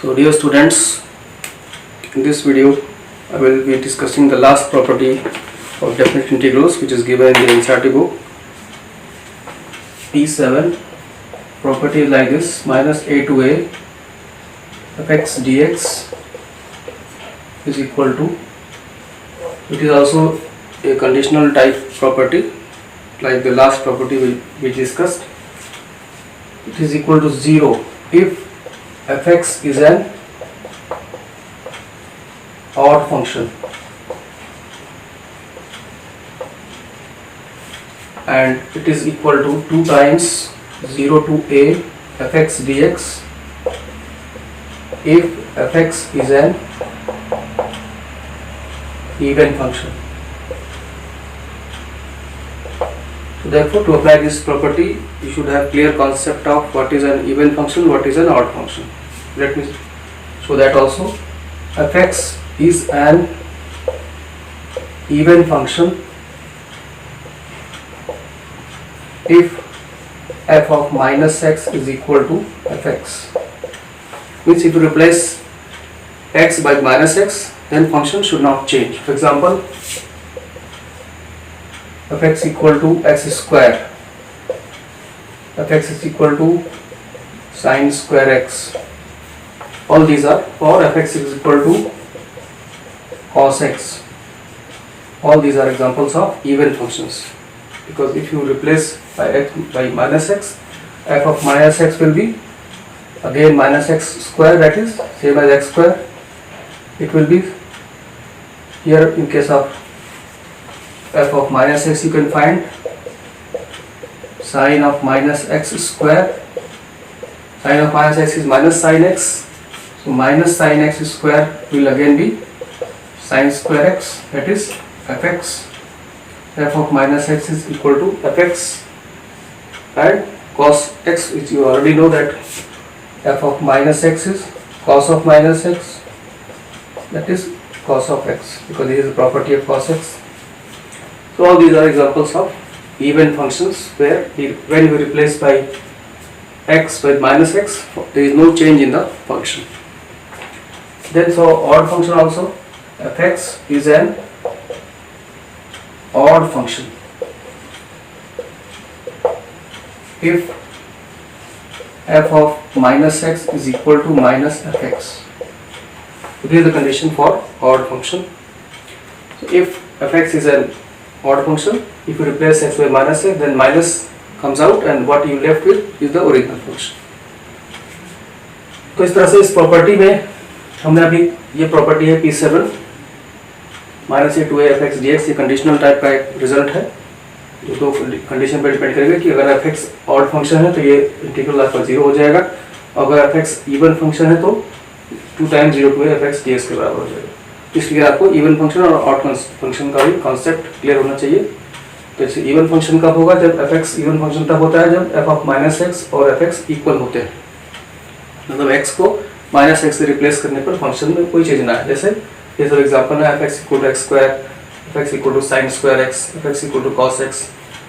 So dear students, in this video I will be discussing the last property of definite integrals which is given in the NCERT book. P7 property is like this: minus a to a fx dx is equal to, it is also a conditional type property like the last property we discussed. It is equal to 0 if fx is an odd function and it is equal to 2 times 0 to a fx dx if fx is an even function. So therefore, to apply this property you should have clear concept of what is an even function, what is an odd function. Let me show that also. Fx is an even function if f of minus x is equal to fx. Means if you replace x by minus x, then function should not change. For example, fx equal to x square, fx is equal to sine square x. All these are, or fx is equal to cos x. All these are examples of even functions, because if you replace by x by minus x, f of minus x will be again minus x square, that is same as x square. It will be here in case of f of minus x, you can find sine of minus x square. Sine of minus x is minus sine x, so minus sine x square will again be sine square x, that is fx. F of minus x is equal to fx, and cos x, which you already know that f of minus x is cos of minus x, that is cos of x, because this is the property of cos x. So all these are examples of even functions where when we replace by x with minus x, there is no change in the function. Then so odd function also, fx is an odd function if f of minus x is equal to minus fx. So this is the condition for odd function. So if fx is an odd function, if you replace x by minus x, then minus comes out and what you left with is the original function. तो इस तरह से इस property में हमने अभी ये property है P7 minus a to a f x d x, ये कंडीशनल टाइप का एक रिजल्ट है जो तो कंडीशन पर डिपेंड करेगा कि अगर एफ एक्स ऑड फंक्शन है तो ये इंटीग्रल आपका 0 हो जाएगा, अगर एफ एक्स इवन फंक्शन है तो 2 times 0 to a f x d x के बराबर हो जाएगा. इसलिए आपको इवन फंक्शन और ऑड फंक्शन का भी कॉन्सेप्ट क्लियर होना चाहिए. तो इसे इवन फंक्शन कब होगा? जब एफ एक्स इवन फंक्शन तब होता है जब एफ ऑफ माइनस एक्स और एफ एक्स इक्वल होते हैं, मतलब एक्स को माइनस एक्स से रिप्लेस करने पर फंक्शन में कोई चेंज ना है. जैसे ये सब एग्जांपल है, f x equal to x square, f x equal to sine square x, f x equal to cos x.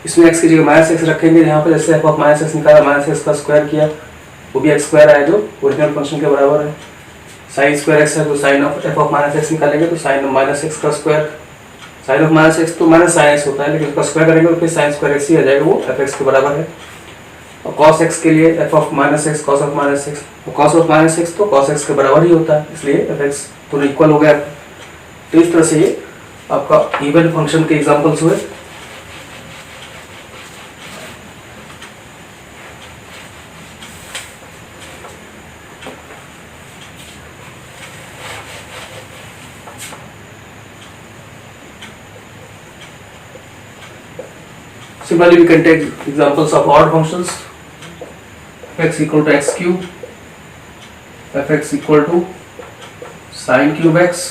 इसमें एक्स की जगह माइनस एक्स रखेंगे, यहाँ पर जैसे एफ ऑफ माइनस एक्स निकाला, माइनस एक्स का स्क्वायर किया, वो भी एक्स स्क्वायर आया जो ओरिजिनल फंक्शन के बराबर है. साइन स्क्वायर एक्स है तो sine of f of minus x निकालेंगे तो साइन ऑफ माइनस एक्स का square. Sine of minus x तो माइनस साइन एक्स होता है, लेकिन उसका स्क्वायर करेंगे तो फिर साइन स्क्वायर एक्स ही आ जाएगा, वो एफ एक्स के बराबर है. और कॉस एक्स के लिए F of minus x cos of minus x, cos of minus x तो कॉस एक्स के बराबर ही होता है, इसलिए एफ एक्स दोनों इक्वल हो गया. तो इस तरह से ये आपका इवन फंक्शन के एग्जांपल्स हुए. Similarly, we can take examples of odd functions. Fx equal to x cube, fx equal to sine cube x,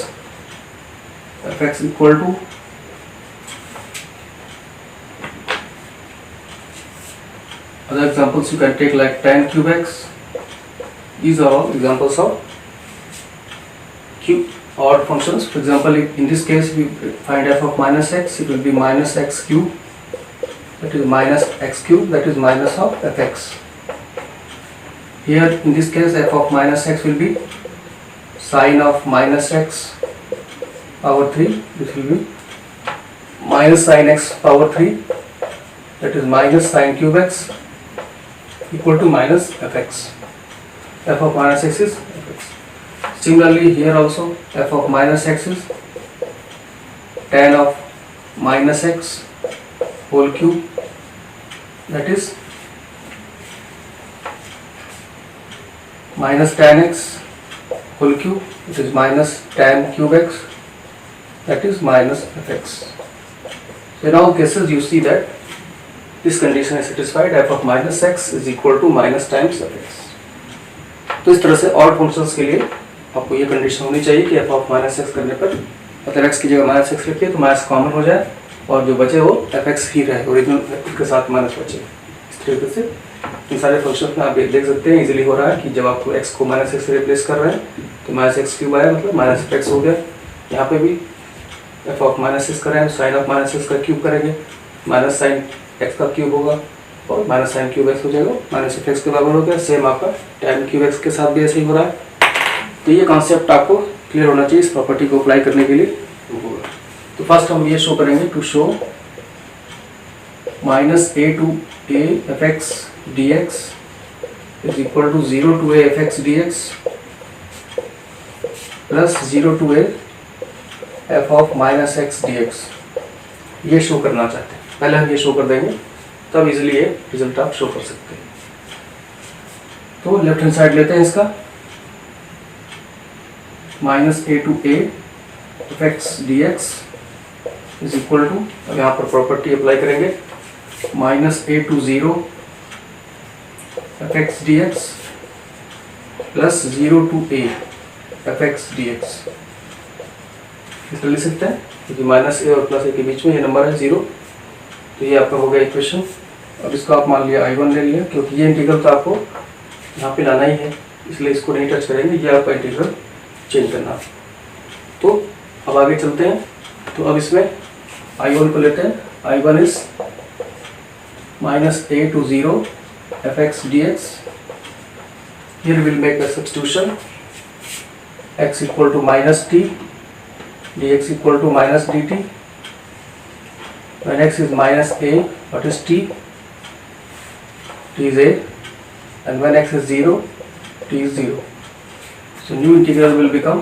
fx equal to other examples you can take like tan cube x. These are all examples of cube odd functions. For example, if in this case we find f of minus x, it will be minus x cube, that is minus x cube, that is minus of fx. Here in this case f of minus x will be sine of minus x power 3, this will be minus sine x power 3, that is minus sin cube x equal to minus fx. F of minus x is fx. Similarly here also f of minus x is tan of minus x whole cube, that is minus tan x whole cube, it is minus tan cube x, that is minus fx. So in all cases you see that this condition is satisfied, f of minus x is equal to minus times fx. तो इस तरह से odd functions के लिए आपको ये condition होनी चाहिए कि f ऑफ माइनस एक्स करने पर मतलब x की जगह माइनस एक्स रखिए तो माइनस कॉमन हो जाए और जो बचे वो fx ही रहे, ओरिजिनल के साथ माइनस बचे। इस तरीके से इन सारे फंक्शंस में आप देख सकते हैं इजीली हो रहा है कि जब आपको x को माइनस एक्स से रिप्लेस कर रहे हैं तो माइनस एक्स क्यूब आया, मतलब माइनस एक्स हो गया। यहाँ पे भी f ऑफ माइनस एक्स कर रहे हैं, साइन ऑफ माइनस एक्स का क्यूब करेंगे, माइनस साइन एक्स का क्यूब होगा और माइनस साइन क्यूब एक्स हो जाएगा, माइनस एफ एक्स के बराबर हो गया। सेम आपका टैन क्यूब एक्स के साथ भी ऐसे ही हो रहा है। तो ये कॉन्सेप्ट आपको क्लियर होना चाहिए इस प्रॉपर्टी को अप्लाई करने के लिए होगा। तो फर्स्ट हम ये शो करेंगे to show minus a to a f x d x is equal to 0 to a f x d x plus 0 to a f of minus x d x, ये show करना चाहते हैं। पहले हम ये शो कर देंगे तब इजीली ये रिजल्ट आप शो कर सकते हैं। तो लेफ्ट हैंड साइड लेते हैं इसका, minus a to a f x d x is equal to, अब यहाँ पर प्रॉपर्टी अप्लाई करेंगे, minus a to 0 f x d x plus 0 to a f x d x. इस तरह लिख सकते हैं क्योंकि माइनस ए और प्लस ए के बीच में ये नंबर है 0। तो ये आपका हो गया इक्वेशन। अब इसको आप मान लिया I1 ले लिया, क्योंकि ये इंटीग्रल तो आपको यहाँ पे लाना ही है इसलिए इसको नहीं टच करेंगे, ये आपका इंटीग्रल चेंज करना। तो अब आगे चलते हैं। तो अब इसमें I1 को लेते हैं, I1 is minus a to 0 f x d x, here will make the substitution x equal to minus t, dx equal to minus d t. When x is minus a, what is t? T is a, and when x is 0, t is 0. So new integral will become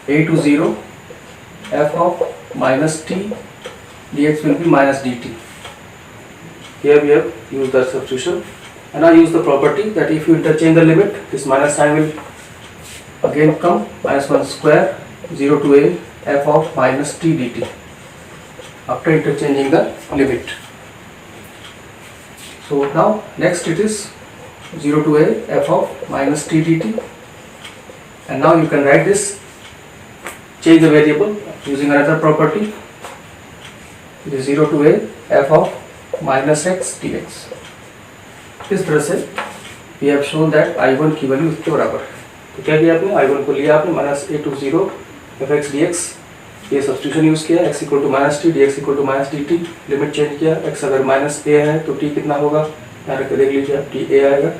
a to 0 f of minus t, dx will be minus dt. Here we have used the substitution, and now use the property that if you interchange the limit, this minus sign will again come, minus 1 square 0 to a f of minus t dt. After interchanging the limit. So now next it is 0 to a f of minus t dt, and now you can write this, change the variable using another property, it is 0 to a f of minus x dx. इस तरह से we have shown that I1 की value इसके बराबर है। तो क्या किया आपने, I1 को लिया आपने minus a to 0 f x d x, ये सब्स्टिट्यूशन यूज किया, x equal to minus t, d x equal to minus d t, limit change किया, x अगर माइनस ए है तो t कितना होगा, यहाँ रख के देख लीजिए आप, टी ए आएगा,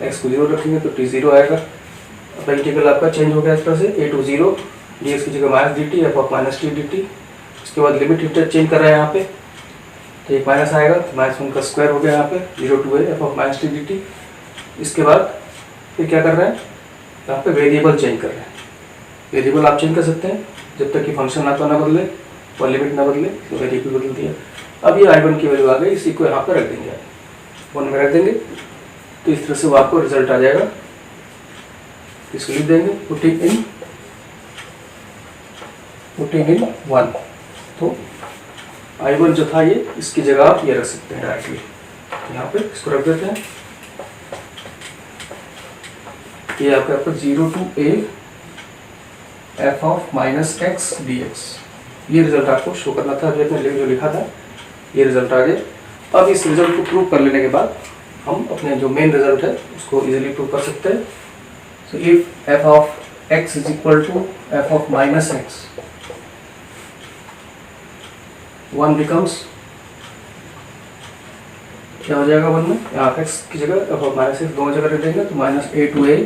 x को 0 रखेंगे तो t 0 आएगा। अब इंटीग्रल आपका चेंज हो गया इस तरह से, a टू 0 डी एक्स की जगह minus d T F of minus t d T. उसके बाद लिमिट इंटरचेंज कर रहे हैं यहाँ पे, तो एक माइनस आएगा तो माइनस 1 का स्क्वायर हो गया यहाँ पे, 0 to a f of minus t d t. इसके बाद फिर क्या कर रहे हैं, यहाँ पे वेरिएबल चेंज कर रहे हैं। वेरिएबल आप चेंज कर सकते हैं जब तक कि फंक्शन आपका ना बदले और लिमिट ना बदले, तो वेरिएबल बदल दिया। अब ये I1 की वैल्यू आ गई, इसी को यहाँ पर रख देंगे, 1 में रख देंगे, तो इस तरह से वो आपको रिजल्ट आ जाएगा। इसको लिख देंगे पुटिंग इन 1। तो I1 जो था ये, इसकी जगह आप ये रख सकते हैं डायरेक्टली, यहाँ पे इसको रख देते हैं। ये आपका 0 to a f of minus x d x, ये रिजल्ट आपको शो करना था, जो जो लिखा था ये रिजल्ट आ गया। अब इस रिजल्ट को प्रूव कर लेने के बाद हम अपने जो मेन रिजल्ट है उसको इजीली प्रूव कर सकते हैं। So if f of x is equal to f of minus x, 1 becomes, क्या हो जाएगा 1 में, यहाँ x की जगह f ऑफ माइनस एक्स दोनों जगह रख देंगे, तो minus a to a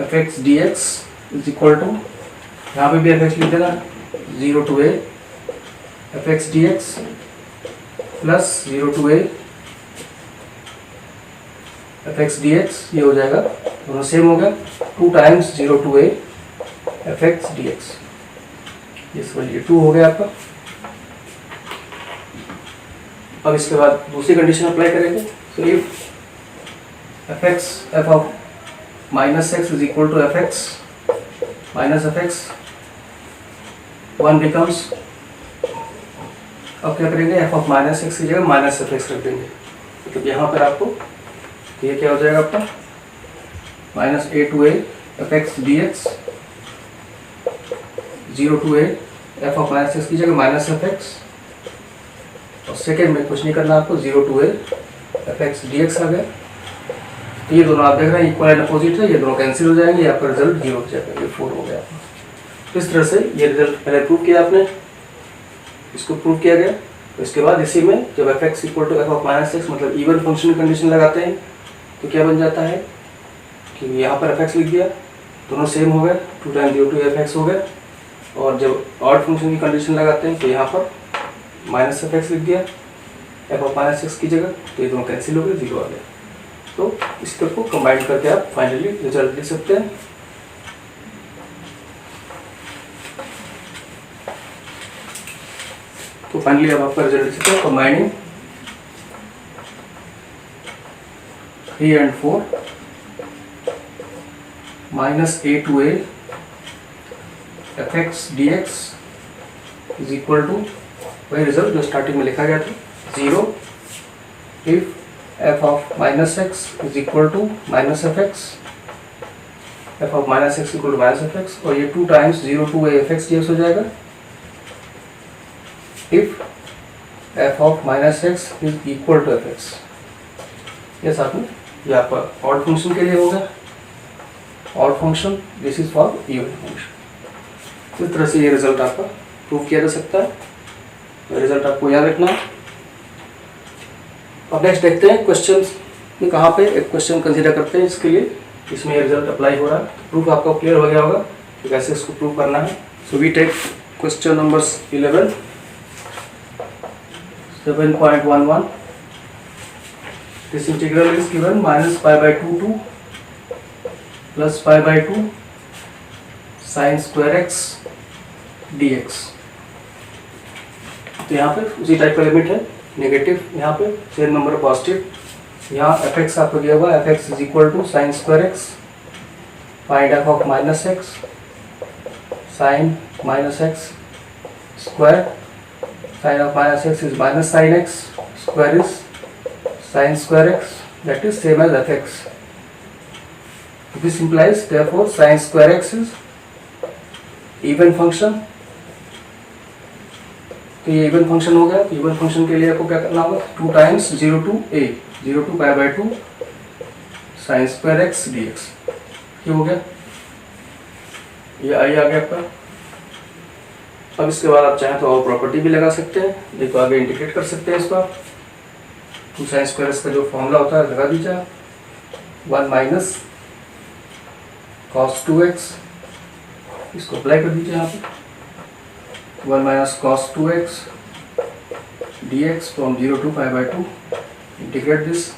f x d x is equal to, यहाँ पे भी एफ एक्स लिख देना, 0 to a f x d x plus 0 to a f x d x, ये हो जाएगा, दोनों सेम हो गया, 2 times 0 to a f x d x, ये 2 हो गया आपका। अब इसके बाद दूसरी कंडीशन अप्लाई करेंगे। तो if f of minus x is equal to f x minus f x, 1 becomes, अब क्या करेंगे, एफ ऑफ माइनस एक्स की जगह माइनस एफ एक्स रख देंगे। मतलब यहाँ पर आपको ये क्या हो जाएगा आपका, minus a to a f x d x, 0 to a f of minus x की जगह माइनस एफ एक्स, और सेकेंड में कुछ नहीं करना आपको, 0 to a f x d x आ गया। तो ये दोनों आप देख रहे हैं इक्वल एंड अपोजिट है, ये दोनों कैंसिल हो जाएंगे, ये आपका रिजल्ट 0 हो जाएगा, ये 4 हो गया। तो इस तरह से ये रिजल्ट पहले प्रूव किया आपने, इसको प्रूव किया गया। तो इसके बाद इसी में जब f x equal to f of minus x मतलब इवन फंक्शन की कंडीशन लगाते हैं तो क्या बन जाता है कि यहाँ पर एफ एक्स लिख दिया, दोनों सेम हो गए, 2 times 0 to एफ एक्स हो गया। और जब ऑड फंक्शन की कंडीशन लगाते हैं तो यहाँ पर माइनस एफ एक्स लिख दिया एफ ऑफ माइनस एक्स की जगह, तो ये दोनों कैंसिल हो गए, 0 आ गया। तो इस तरह को कंबाइन करके आप फाइनली रिजल्ट लिख सकते हैं। तो फाइनली अब आपका रिजल्ट लिख सकते हैं, combining 3 and 4 minus a to a f x d x is equal to वही रिजल्ट जो स्टार्टिंग में लिखा गया था, 0 if f of minus x is equal to minus f x, f of minus x equal to minus f x, और ये 2 times 0 to a f x d x हो जाएगा। If f of minus x is equal to f x, ये साथ में ये आपका odd function के लिए होगा, odd function, this is for even function. इस तरह से ये रिजल्ट आपका प्रूव किया जा सकता है। रिजल्ट आपको याद रखना। अब नेक्स्ट देखते हैं क्वेश्चन में कहाँ पे एक क्वेश्चन कंसीडर करते हैं इसके लिए, इसमें ये रिजल्ट अप्लाई हो रहा है। तो प्रूफ आपको क्लियर हो गया होगा कि कैसे इसको प्रूव करना है। So we take question number 11, 7.11। This integral is given minus pi by 2 to plus pi by 2 sin square x dx। तो यहाँ पे उसी टाइप का लिमिट है, नेगेटिव, यहाँ पे सेम नंबर पॉजिटिव। यहाँ एफ एक्स आपको दिया हुआ, f x is equal to sine square x, find f of minus x sine minus x square, sine of minus x is minus sine x, square is sin square x, that is same as fx. This implies therefore sin square x is even function। तो ये even function हो गया। Even function के लिए आपको क्या करना होगा, 2 times 0 to a 0 to pi by 2 sin square x dx, ये हो गया, ये आई आ गया आपका। अब इसके बाद आप चाहें तो और प्रॉपर्टी भी लगा सकते हैं, देखो आगे इंटीग्रेट कर सकते हैं इसको आप। 2 sin स्क्वायर का जो फॉर्मूला होता है लगा दीजिए, 1 माइनस cos 2x, इसको अप्लाई कर दीजिए यहाँ पे, 1 minus cos 2x dx from 0 to pi by 2, integrate this,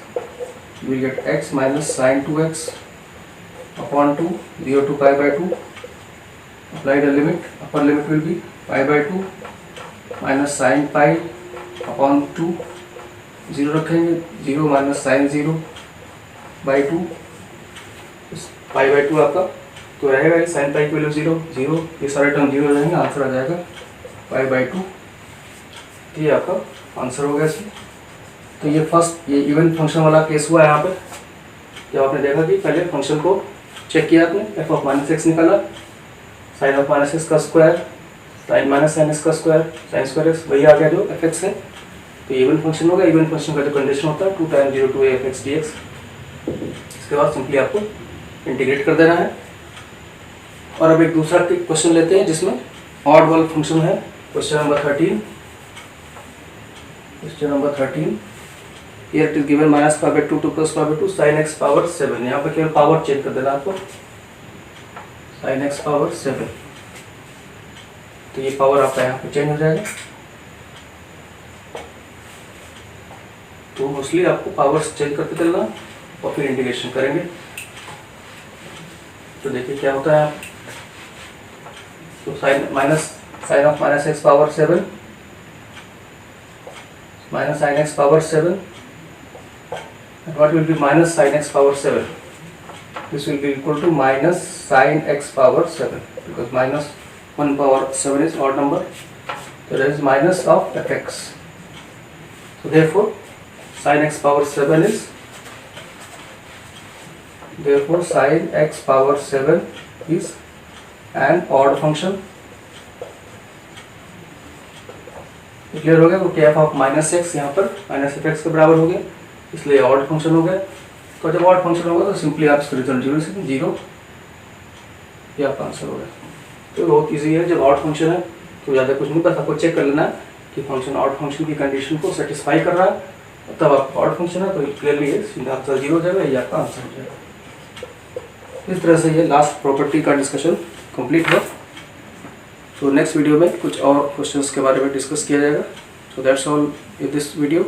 you will get x minus sin 2x upon 2, 0 to pi by 2, apply the limit, upper limit will be pi by 2 minus sin pi upon 2, 0 रखेंगे, 0 minus sine 0 by 2, pi by 2 आपका तो रहेगा, sine pi की value 0 0, ये सारे term 0 रहेंगे, answer आ जाएगा पाई by 2। तो ये आपका आंसर हो गया इसमें। तो ये फर्स्ट ये इवन फंक्शन वाला केस हुआ यहाँ पे, जब आपने देखा कि पहले फंक्शन को चेक किया आपने, एफ ऑफ माइनस एक्स निकाला, साइन ऑफ माइनस एक्स का square, sine minus sine x का स्क्वायर, साइन स्क्वायर एक्स, वही आ गया जो एफ एक्स है। तो इवन फंक्शन होगा, इवन फंक्शन का जो कंडीशन होता है 2 times 0 to a f x d x. इसके बाद सिंपली आपको इंटीग्रेट कर देना है। और अब एक दूसरा क्वेश्चन लेते हैं जिसमें ऑड वाला फंक्शन है, question number 13। Question number 13, here it is given minus power 2 to plus power 2 sin x power 7। यहाँ पर केवल पावर चेंज कर देना आपको, sin x पावर 7, तो ये पावर आपका यहाँ पे चेंज हो जाएगा। तो मोस्टली आपको पावर्स चेंज करते चलना और फिर इंटीग्रेशन करेंगे। तो देखिए क्या होता है। तो sine of minus x power 7 minus sin x power 7, and what will be minus sin x power 7? This will be equal to minus sin x power 7, because minus 1 power 7 is odd number, so there is minus of fx. So therefore sin x power 7 is, therefore sin x power 7 is an odd function. Clear हो गया, क्योंकि F of minus x यहाँ पर minus f x के बराबर हो गया, इसलिए ऑड फंक्शन हो गया। तो जब ऑड फंक्शन होगा तो सिंपली आप इसका रिजल्ट जीरो ये आपका आंसर हो गया। तो बहुत इजी है, जब ऑड फंक्शन है तो ज़्यादा कुछ नहीं, बस आपको चेक कर लेना है कि फंक्शन ऑड फंक्शन की कंडीशन को सेटिस्फाई कर रहा है, तब आपका ऑड फंक्शन है तो क्लियरली है, सीधा आंसर जीरो हो जाएगा, ये आपका आंसर हो जाएगा। इस तरह से ये लास्ट प्रॉपर्टी का डिस्कशन कंप्लीट हुआ। तो नेक्स्ट वीडियो में कुछ और क्वेश्चंस के बारे में डिस्कस किया जाएगा। So that's all in this video.